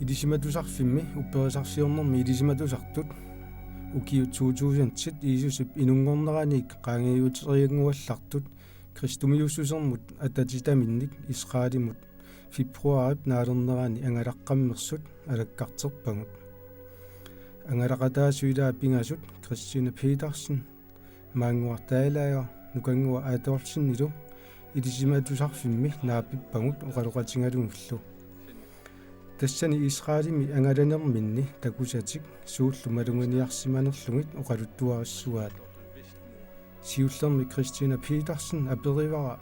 Ilisimatusarfimmi upperisarsiornermi ilisimatusartut ukiu 2010 iisusup inunngornerani qaangiuterianguallartut kristumiussusermut atatitaminnik israelimut februarip naalernerani angalaqqammersut alakkarterpagut angalaqataasuilaa pingasut Christiane Petersen maanguartaalaajor nukangua Adolfsen ilu ilisimatusarfimmi naapippagut oqaloqatingalungullu тассани Исраилими ангаланерминни такусатик сууллу малунгиниарсиманерлугит оқалуттуариссуаат сиуллерми Кристина Петерсен аперивара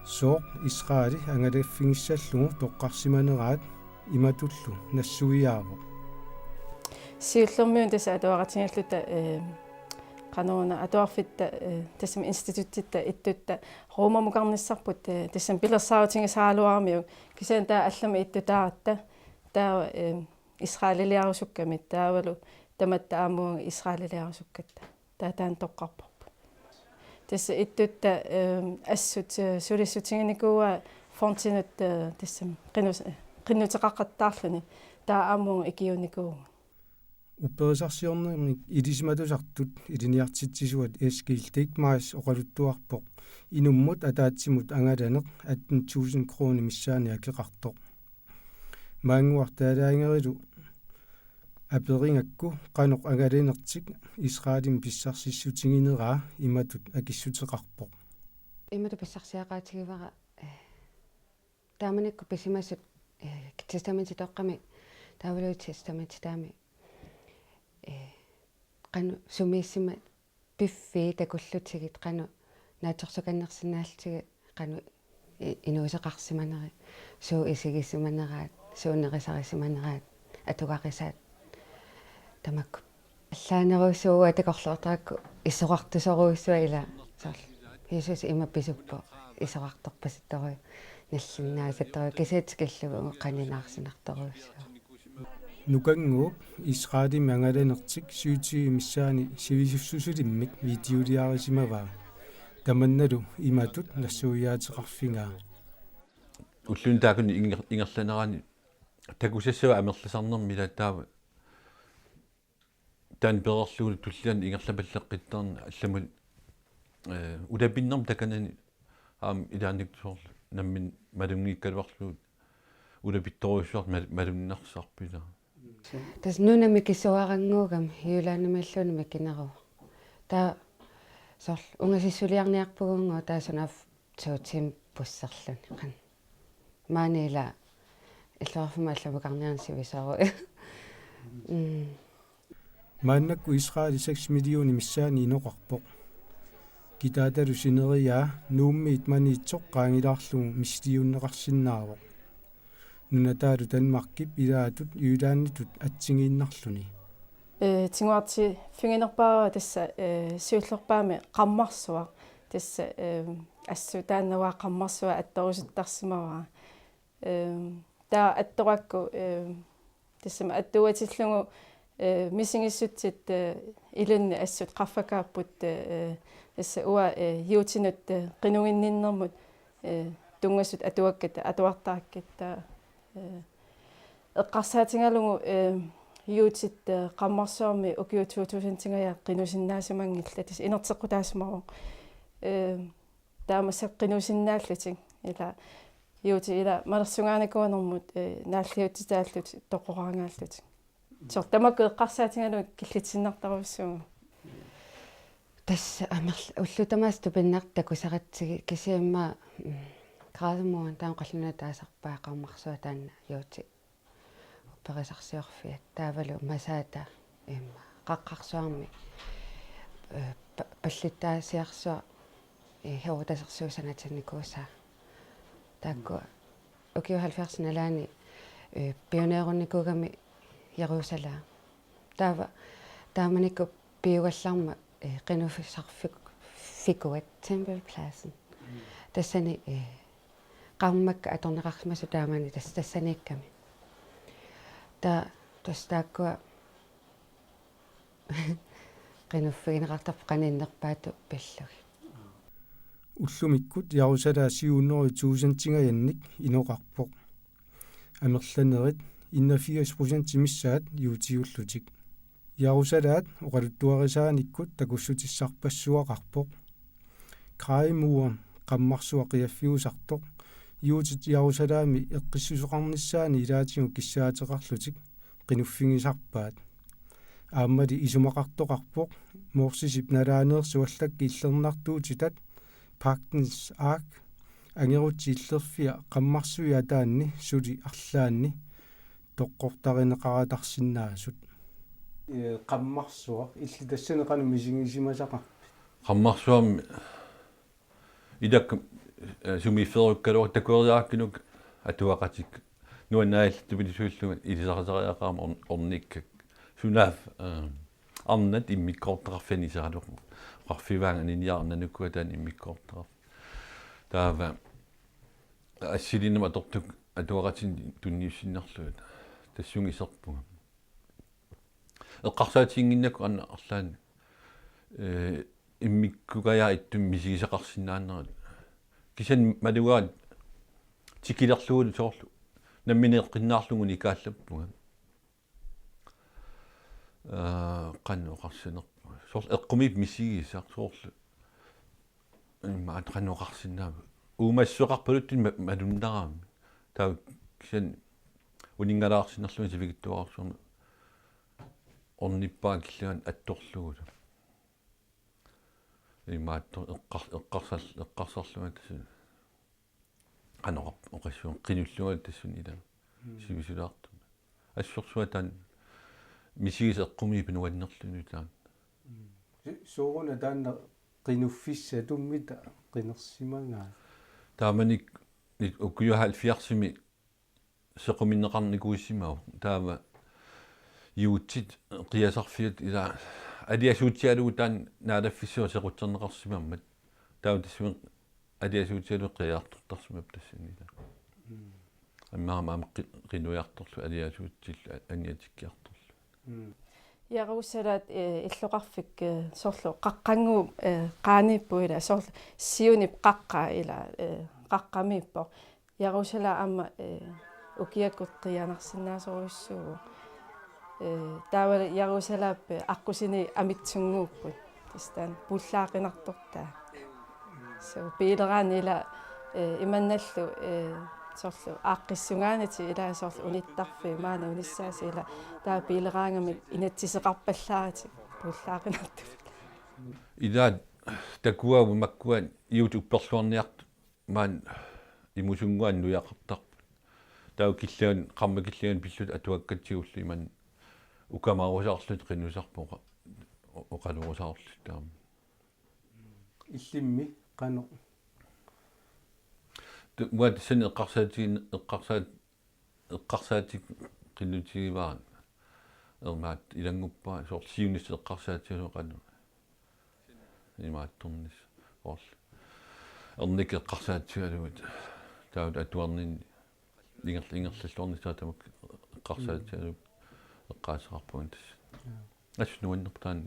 соо Исраили ангалаффигиссаллугу тоққарсиманераат иматуллу нассуиааву сиуллермиун таса атуаратингаллута канона атуарфитта тассам институттитта иттутта роомамукарниссарпут тассам пилерсааватингасаалуармиу кисаан таа аллама иттутааратта таа исраилилиарусуккамит таавалу таматта аамуга исраилилиарусуккатта таан тоққарпарпу тасса иттутта ассут сулиссутингникууа фонтинут тассам qinnuteqaqqattaarluni таа аамуга икиуникууга upperisarsiornermi ilisimatusartut iliniartitsisuat eskiiltik maas oqaluttuarpoq inummut ataatsimut angalaneq 18.000 kroner missaani akeqartoq maanguartaalaangerilu aperingakku qanoq angalinertik Israelim pissarssissutingineraa imatut akissuteqarpoq imatu pissarsiaqaatigivara taamanikku pisimassut testamentitoqqami taavaluut testamentitaami qanu sumiissima piffi takullutigit qanu naatorsukannersinnaalltige qanu inuiseqarsimaneri suu isigissimaneraat suunnerisarissimaneraat atugaqissaat tamakku allaaneruussuuga takorluortarakku issoqartusoruussua ila sarl Jesus imappisuppo isoqartorpasittoru nallinnaasattoru kisaatikillugu qaninaarsinartoruussua nukanguup Israelim angalanertik syytii missaani sivisussusulimmik videoliarisimavaa tamannalu imatut nassuuyaateqarfingaa уллун таакуни ингерланерани такусассава амерласарнермила таава таан перерлугу туллиан ингерлапаллеққиттарни алламут улапиннерм таканани аам илааниксоор наммин малунгииккалуарлуут улапитторуссуар малуннарсарпила тас нунами кисуарангуугам юлаанамаллуунами кинеру таа сорл унгасиссулиарниарпугунгоо таасунаф туутим пуссерлуни қан маанила иллуарфума алламукарниарнсивисару мааннакку Исраили 6 миллиони миссаани иноқарпоқ китааталу синериаа нууммиит маниитсоқ qaangilaarlugu мислиуннеқарсиннаавоқ нунатаалу танмаркип илаатут юлааннитут атсигииннарлуни тингуарти фингинерпаава тасса сиуллерпаами qammarsuа тасса ассутааннаваа qammarsuа атторуситтарсимаваа таа атторакку тассама аттуатиллугу мисингиссутсит илунни ассут qaffakaapпут тасса уа юутинут qinugинниннэрмут тунгассут атуакката атуартааккатта эққарсаатингалугу юутит qammarsuarmi ukiu 2000-тингая qinusиннаасумангилла тас инертеққутаасмаро таамассақ qinusиннааллутик ила юути ила малерсунгааникуанэрмут нааллиутитааллут тоқораангааллут сортамакку эққарсаатингалугу киллитсиннартаруссугу тас амерл уллутамаас тупиннарта кусаратсиги кисиимма градмуун таан қаллуна таасарпаа qaammarsuа таанна юути перисарсиорфиат таавалу масаата имма qaqqarsuarmi паллиттаасиарсуа хеутасерсуусанатинникууса таакку укиу 70 налаани пионеерунникугами Jerusалем таава тааманикку пиугалларма qinufisarfikuat Tempelpladsen тассани qammakka atorneqarmassu taamani tassaniikkami ta tostaakkua qinuffigineqartarpu qaninnerpaatu pillugi уллумиккут Jerusалаа 700 000 inoqarpoq amerlanerit 81% тимиссаат юутиуллутик ярусалаат оқалуттуарисааниккут такуссутиссарпассуақарпоқ краимуа qammarsuа qiaffiusartoq юутит ярусалаами эққиссусоқарниссаани илаатигу киссаатеқарлутик qinuffigisarpaat ааммали исумақартоқарпоқ моорсисип налаанеерсуаллакки иллернартуутитат пактинс аак ангерутси иллерфиа qammarсуи атаанни сули арлаанни тоққортаринеқаратарсинаасут qammarsuaq илли тассанеқану мисигисимасақа qammarsuam идак сумифферуккалуар такуериааккинук атуақатик нуаннаал тупилисууллугат илисарисариақаама орниккак сунаав арнат иммиккоортеқарфани саалуқ қарфиваанга ниниарнануккуа таан иммиккоортеқар таава ассилинама тортук атуақатин тунниуссиннарлугат тассунгисерпуга эққарсаатингиннаку анна арлаан иммиккугаяа иттум мисигисақарсинааннерат кисан малугаат тикилерлугут соорлу намминеэққиннаарлугуни кааллаппуга qannu qarsinerpu soorl eqqumip misigisaq soorlu maat qannu qarsinnaava uumassuqarpaluttin malunnaraami taa kisan uningalaarsinerluni sivigittuarsuarna ornippaa killuan attorlugula imaattor eqqarsarluga tassu qanoqarp oqassuun qinulluga tassun ila sivisulartu assorsuatan мисигис эққумип нуаннерлуни таан сооруна таанна qinuffiсса туммита qinерсимангаа тааманик укуюхал фиарсими сеқуминнеқарникуиссимау таама юутсит қиасарфиут ила алиасуутсиалугу таан наалаффиссуа сеқутсернеқарсимаммат таава тассуин алиасуутсиалу қиаартортарсимап тассанила аммаама қинуяарторлу алиасуутсилла аниатиккиарторлу ярусалаат иллоқарфик соорлу қаққангуу қааниппуила соорлу сиунип қаққа ила қаққамиппо ярусала амма укиаккут қианарсинаасоруссуу таавал ярусалааппе аққусини амитсунгууппут тистан пуллаақинартортаа со пилераанила иманналлу соорлу ааққиссунгаанати илаа соорлу униттарфи маана униссааси ила таа пилераангами инатсисеқарпаллаати пуллаақинарту илаа такуаву маккуан иут упперлуарниарт маан имусунгуан нуяқартарпу таа киллуан қарма киллуан пиллут атуаккатсигуллу иман укамаарусаарлут қинусарпоqa оқалуусаарлут таама иллимми қано уат сэн эққарсаатик qinutigivaran ermaat ilanguppa soorsiunis eqqarsaatiusoqanu imaattornis orl ernik eqqarsaatiualugut taut atuarnin ingerlalluornis taatamak eqqarsaatialugut eqqaasaqarpuun tass asnuannertaan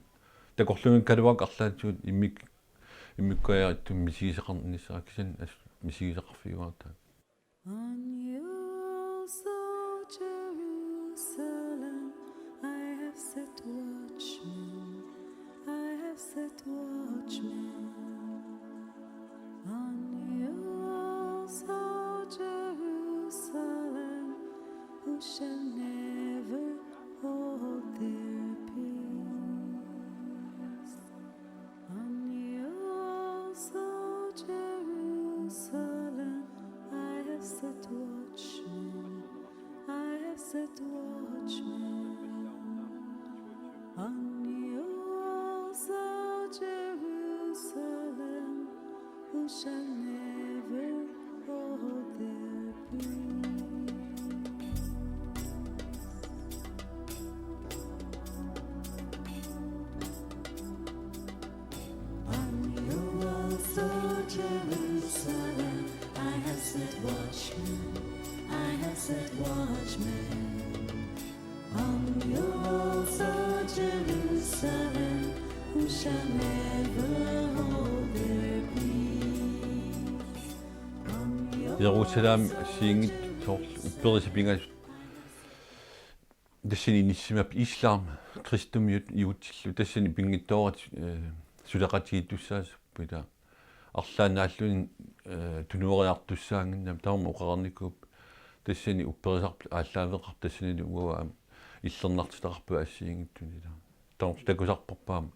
takorlugun kaluak arlaatiut immikkuajarittum misigiseqarnissaa kisan misigiseqarfiguartaa Jerusalem, I have set watchmen, I have set watchmen on you, also Jerusalem, who shall never hold their peace. On you, also Jerusalem, I have set watchmen. I have set watchmen on you, also Jerusalem, who shall never hold their peace. On you, also Jerusalem, I have set watchmen. I have set watchmen on your walls, O Jerusalem, who shall never hold their peace. Jerusalem singit soorl upperisipingas тассани ниссимап ислаам кристумиут иутиллу тассани пингиттоорат сулеқатигитуссаасуппита арлаанааллуни тунуориартуссаангиннам таама оқарникууп тассани упперисарп ааллаавеқар тассани уава иллернартитақарпу ассиингиттуни таама такусарпарпаама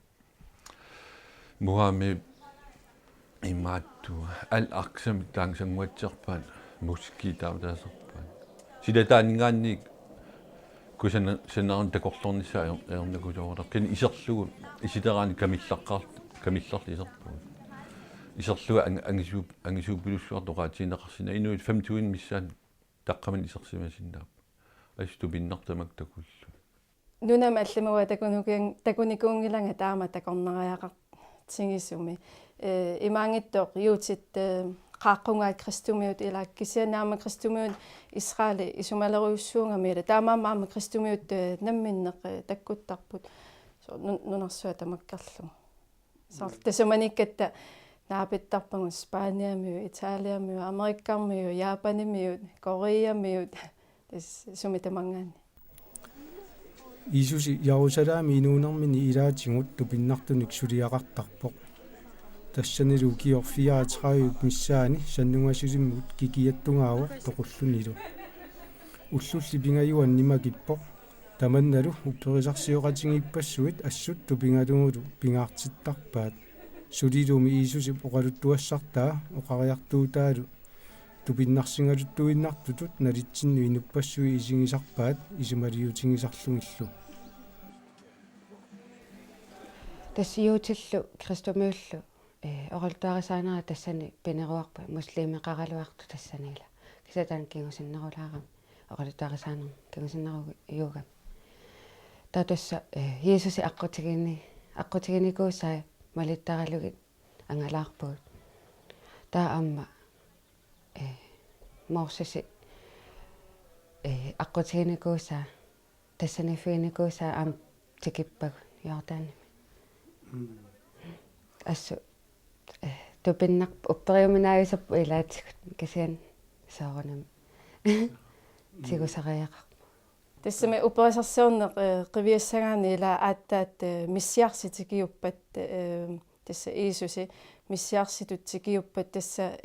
муами имаатту ал арксами таангсангуатсерпаат муски таамаасерпаат силатаанигаанник кусана санаарн такорлорнissaа ернакулоорла кин исерлугу иситераани камилларли исерпу исерлуга ангисууппилуссуар тоqaатиинеқарсина инуит 25 миссаан таққаман исерсимасиннаап асту пиннартамак такуллу нунам аллимуа такуникуунгиланга таама такорнериақар тингисуми имаангиттоқ юутит qaaqungaat kristumiut ila kisianaama kristumiut Israeli isumaleriussuungamiila taamaammaama kristumiut namminneq takkuttarput so nunarsuat tamakkarlu so tasumanikkata naapittarpagu Spaniamiu Italiamiu Amerikkarmiu Japanimiu Koreamiu sumitamangaani Isusi Jerusalemi inuunermini ilaatigut tupinnartunik suliaqartarpoq тассанилу киор 34 миссаани саннунгасилиммут кикиаттунгааво тоқуллуниlu уллулли пингаюан нимакиппо таманналу упперисарсиоқатингиппассуит ассут тупингалугулу пингаартиттарпаат сулилуми иисусип оқалуттуассартаа оқариартуутаалу тупиннарсингалуттуиннартутут налитсинну инуппассуи исигисарпаат исумалиутингисарлугиллу тассиутиллу кристомиуллу оралтуарисаанера тассани пинеруарпа муслимеқаралуарту тассанила кисатан кингусиннерулаарам оралтуарисаанер кингусиннеру юугам татасса Иесуси аққутигиникуусаа малиттаралугит ангалаарпугут таа амма морсиси аққутигиникуусаа тассаниффигиникуусаа ам тикиппагу Йордаани ассу тупиннар уппериуминаависап илаатсигут кисиан саарунам тигусариақар тассами упперисарсиорнеқ қивиассагаани ила ааттаат миссиарситикиуппат тасса Иисуси миссиарситут тикиуппат тасса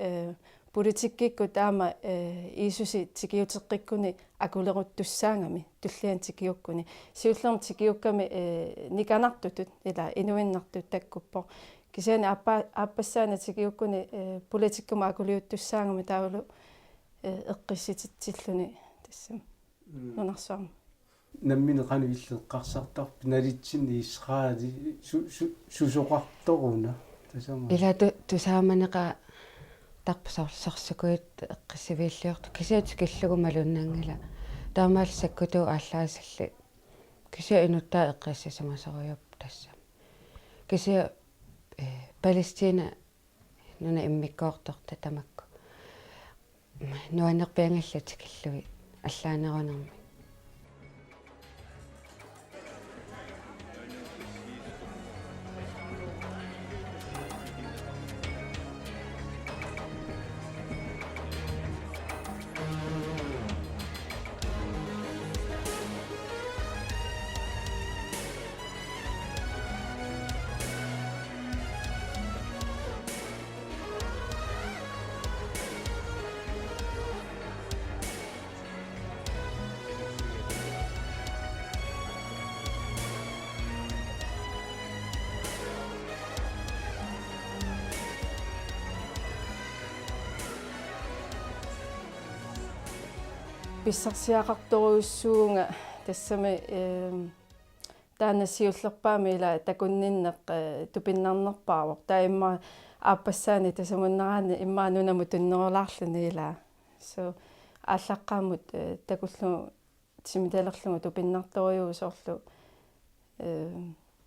политиккикку таама Иисуси тикиутеққиккуни акулеруттуссаангами туллиан тикиуккуни сиуллерм тикиукками никанартутут ила инуиннартут таккуппо кисиани ааппассаана тикиуккуни политиккума акулиуттуссаангами таавалу эққисситиллуни тассам нунарсуарма намминеқану иллеққарсартарпи налитсинни Исраали сусоқарторуна тасама ила тусааманеқа тарпсарсарсукуит эққиссивииллиорту кисиат киллугу малуннаангила таамаалсаккуту ааллаасалли кисиа инуттаа эққиссисамасориуп тасса кисиа Палестина нуна иммиккоорторта тамакку нуанерпиангаллати киллуи аллаанерунерми писсарсиақарторуйуссуунга тассами таанасиуллерпаами ила такунниннеқ тупиннарнерпаавоқ таимма ааппассаани тасамуннераани иммаанунаму туннерулаарлуни ила so ааллаққаамут такуллу тимиталерлугу тупиннарторуйуу соорлу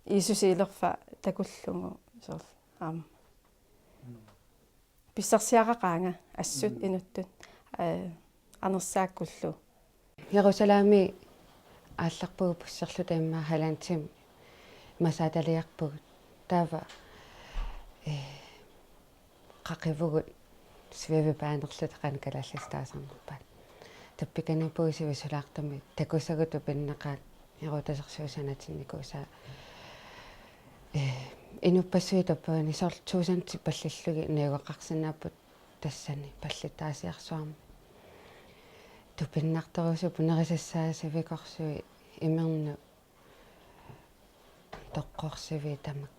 Иисуси илерфа такуллугу соорлу аама писсарсиақақаанга ассут инуттут анерсааккуллу Jerusalemi аалларпугу пуссерлу таимма халаантим масааталиарпугут таава қақивугут свеве паанерлут қан калаллистаасарнерпаат таппиканипуусиви сулаартами такусагуту пиннақаат ирутасерсуусанатинникууса инуппассуи таппаани сорл туусанти паллиллуги неугақарсинааппут тассани паллитаасиарсуарми тупиннарторусу пунерисассааса викорсуи имерну тоққорсиви тамак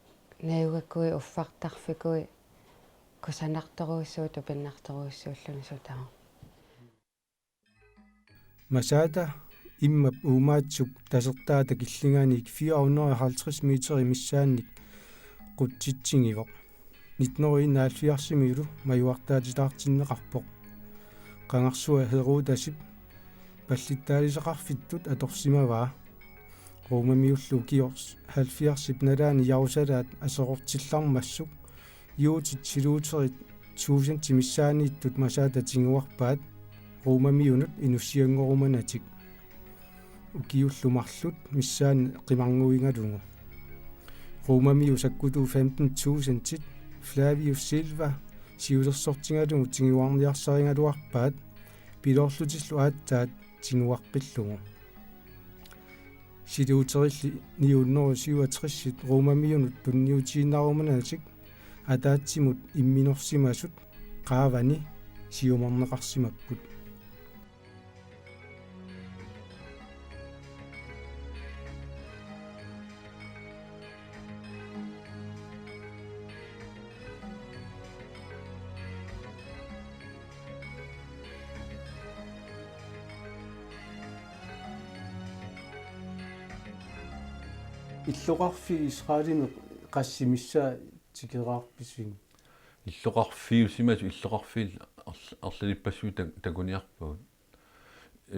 неугаккуи уффартарфикуи кусанарторуссуу тупиннарторуссууллуни сутаа масаата иммап уумаатсук тасертаата киллингааник 450 метри миссаанник qutситсигивоq 1974 маюартаатилаартиннеқарпоq qangarsua heruutasip паллиттаалисеқарфиттут аторсимаваа роумамиуллу киорс 70 налаани ярусалаат асеқортиллармассук юутит силуутерит 1000 тимиссаанииттут масаата тингуарпаат роумамиунут инуссиангоруманатик укиуллумарлут миссаани қимарнуингалугу роумамиу саккуту 15000 тит Flavius Silva сиулерсортингалугу тингуарниарсарингалуарпаат пилоорлутиллу ааттаат тингуарпиллугу силуутерилли 967 роумамиунут тунниутииннаруманатик атаатсимут имминорсимасут qaavani siumorneqarsimapput иллоqarfi Israelime qassimissaa tikeraarpisuin иллоqarfiusimatu иллоqarfiil арлалиппассуи такуниарпугут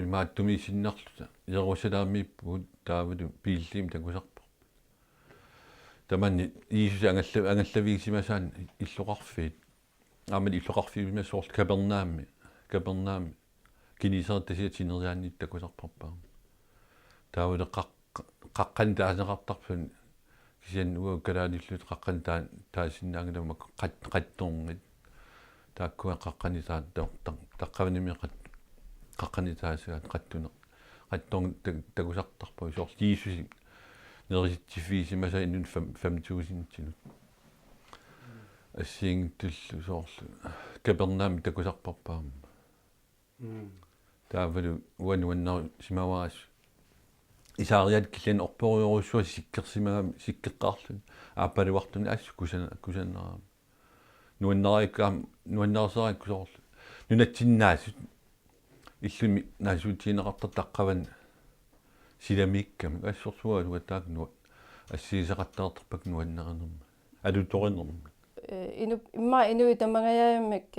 имааттумисиннарлута ерусалаамииппугут таавалу пииллиим такусарпо таманни иисуса ангаллавигисимасаан иллоqarfiит аамали иллоqarfiusiма соорл капернаами кинисертасиатинериаанниит такусарпарпаа таавалу qaqqan taasneqartarpun кисиан уа калааниллут qaqqan таасиннаангалама qattorngit тааккуа qaqqani таққавними qaqqani таасаат qattune qattorng такусартарпу соорл иисуси нериситсиффигисимаса иннун 5000 ассиингтуллу соорлу капернаами такусарпарпаама таавалу уануаннаа симаваас исаариат киллен орпориоруссуа сиккерсимагами сиккеққарлун ааппаливартуни ассу кусаннераа нуаннерсарак кусоорлу нунатсиннаасут иллуми наасуутиинеқартар таққаван силамикками ассорсуа луатаакнуа ассиисеқаттаартарпак нуаннеринерма алуторинерма имма инуи тамагаяамик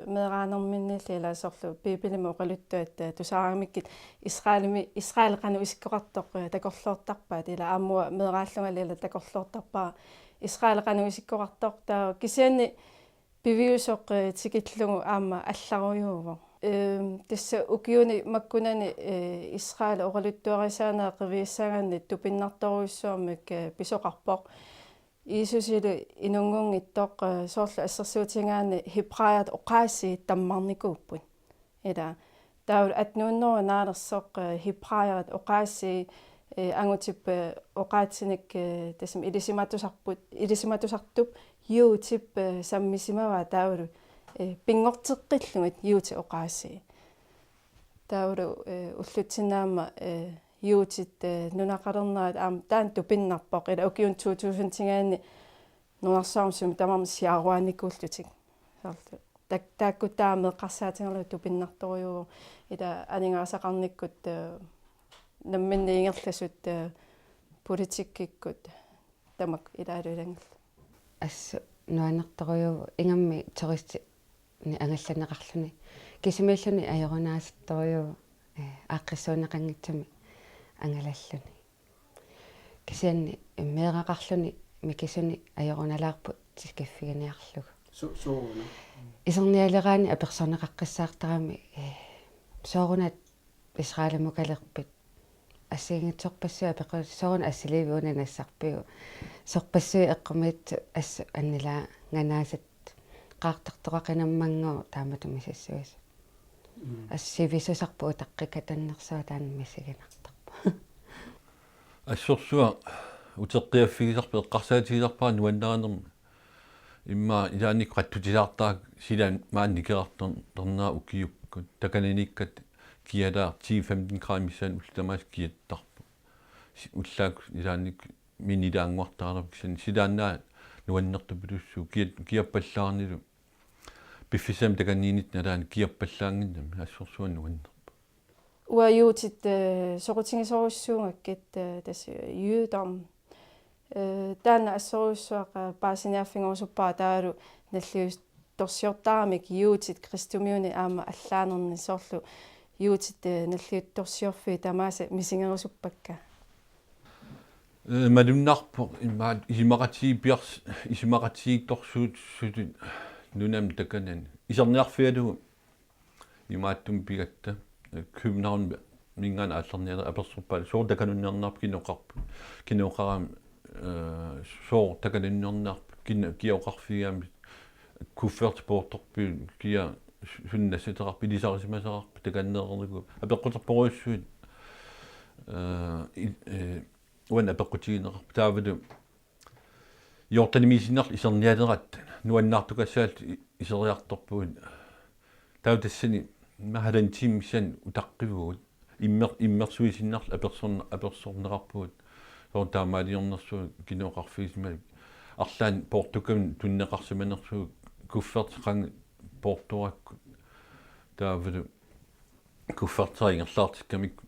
меэраанерминнилла соорлу пипилима оқалуттуат тусаарамиккит Исраэлқану исиккоқартоқ такорлуортарпаат ила аамуа меэрааллунгалила такорлуортарпаа Исраэлқану исиккоқартоқ таа кисианни пивиусоқ тикиллугу аама алларуйуува тасса укиуни маккунани Исраэл оқалуттуарисаанаа қивииссаганни тупиннарторуйссуармик писоқарпоқ иисусили инунгунгиттоқ соорлу ассерсуутингаани хибраят оқааси таммарникууппут ила таул атнууннеру наалерсоқ хибраят оқааси ангутип оқаатсиник тасим илисиматусартуп юутип саммисимава таулу пингортеққиллугит юути оқааси таулу уллутсинаама юутит нунақалернаат аам таан тупиннарпоқ ила укиун 2000 тингаани нунарсаарсуми тамам сиаруаникууллутик соорлу тааккутааме қарсаатингерлу тупиннарторюу ила анингаасақарниккут намминни ингерласут политиккиккут тамак илаалулангер ассу нуанерторюу ингамми тористи ни ангалланеқарлуни кисимиллуни аёрунаасторюу ааққиссуунеқангитсами ангалаллуни кисианни меэрақарлуни микисуни аёруналаарпу тикаффигиниарлугу сууна исерниалераани аперсонеқаққиссаартарами соорунат Исраэлмукалерпит ассиингитсорпассуа пеқу сооруна ассиливиуна нассарпиу сорпассуи эққумиит ассу аннила ганаасат qaartartoqaqinammanngoo taamatumi sassuas ассивисусарпу утаққикатаннерсуа таанмисигинартарпа ассорсуа утеққиаффигисарпе эққарсаатигисарпаа нуаннеранерми имма илааник қаттутилаартаа силаан маанникеқартор торнаа укиуккут таканиниккат киалаа 10-15 граммиссан ултамаас киаттарпу уллаак илааник минилаангуартаарап кисан силааннаа нуаннертупилуссуу киаппаллаарнилу пиффисам таканиинит налаан киаппаллаангиннами ассорсуан нуаннерпа уаюутит сокутингисоруссуунгаккит тас юудам таана ассоруссуаqa паасиниарфингорусуппаа таалу наллиус торсиортаарамик юутит кристумиуни аама аллаанерни соорлу юутит наллиут торсиорфи тамааса мисингерусуппакка малуннарпо имма исимақатигипиарс исимақатигикторсуут сутут нунам таканан исерниарфиалу имааттум пигатта København мингаан ааллерниала аперсурпаа соор такануннернаарп киноқарам соор такануннернаарп киоқарфигаами куффертпоорторпи киа суннаситерарпи лисарисимасарарпи таканнеернику апеққутерпоруйуссуит уана апеққутигинеқарпи таавалу йортанимисиннар исерниалерат нуаннаартукассаалт исериарторпуит таутассани махалантиммисан утаққивуут иммерсуисиннарл аперсорнеқарпуут соор таамаалиорнерсуу киноқарфигисмалик арлаан портукам туннеқарсиманерсуу куффертеқанг порторакку таавалу куффертерингерлаартиккамик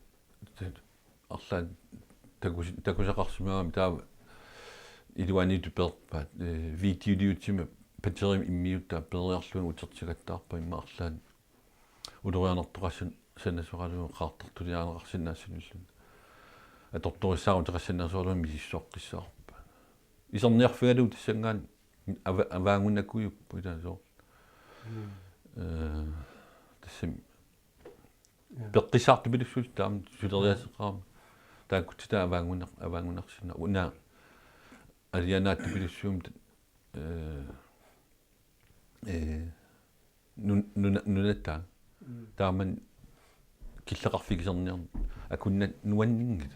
арлаан такусақарсимаами таава илуаниту перпаат видеолиутима патерим иммиутта периарлуун утертигаттаарпа имма арлаан улорианертоқассан санасоралуу qaartartuliaanеқарсинаассануллун аторториссаару теқассанерсуарлуун мисиссоққиссаарпа исерниарфигалуу тассангаан аваангунаккуйуппу илаасоо тассам пеққисаартупилуссуут таам сулериасеқарма тааккутта аваангунарсина уна алианааттупилуссуум нунатаа тааман киллеқарфигисерниарни акуннат нуаннингит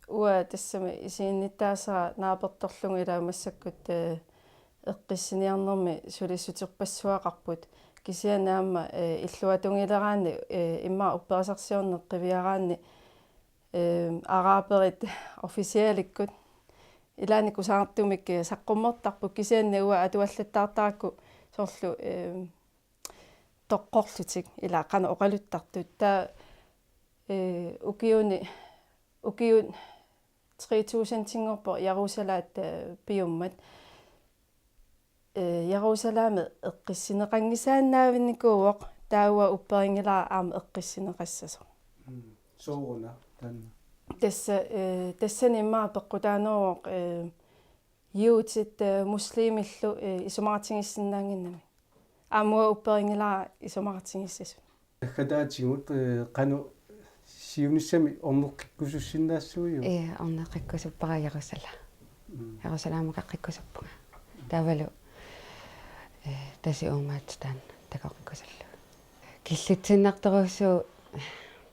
уа тассами исиинниттаасаа нааперторлугу илаамассаккут эққиссиниарнерми сулиссутерпассуақарпут кисианаама иллуатунгилераани имма упперисарсиорне қивиараани арааперит официаликкут илаанику саартумик саққуммертарпу кисианна уа атуаллаттаартаракку соорлу тоққорлутик ила қана оқалуттартут таа укиуни 3000 тингорпо Ярусалаат пиуммат Ярусалааме эққиссинеқангисааннаавинникууоқ таауа упперингилаа аама эққиссинеқассасо соорна танна тассани имаа пеққутаанооқ юутит муслимиллу исумаратингиссиннаангиннами аамуа упперингилаа исумаратингиссасу хатаатигут кану сиунissami орнеққиккусуссиннаассуйу орнеққиккусуппара Ярусалаамақаққиккусуппуга таавалу таси уумааттаан такоққиккусаллу киллитсиннарторуссуу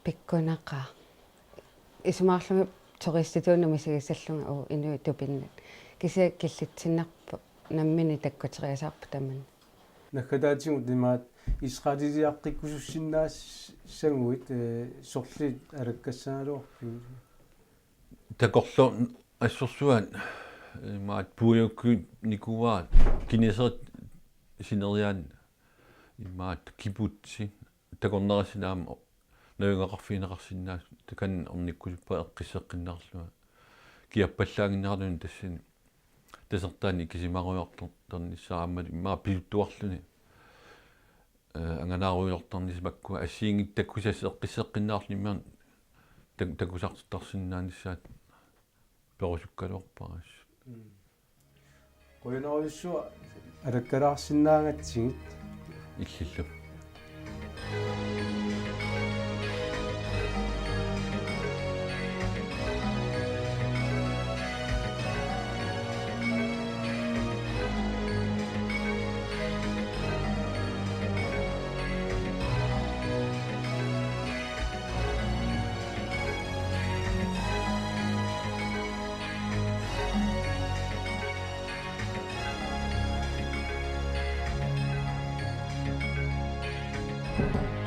пиккунақаа исумаарлуми туриституунами сигиссаллунга уу инуи тупиннат кися киллитсиннарпу наммини таккутериасаарпу таман нахатаатигут имаат исраилиаққиккусуссиннаассангуит сорли алаккассааруарпи такорлу ассорсуан маат пуйукку никуваат кинесерт синериаан имаат кибутси такорнерасинаама наюнгақарфинеқарсиннаас такан орниккусуппа эққиссеққиннаарлуа киаппаллаагиннаарлуни тассини тасертаани кисимаруйорторнissaаммали имаа пилуттуарлуни анганааруйорторнисмакку ассиингит таккусас эққиссеққиннаарлу имаан такусартарсиннаанissaат перусуккалуорпарас qoynarussua алаккалаарсиннаангатсигит иллиллу Thank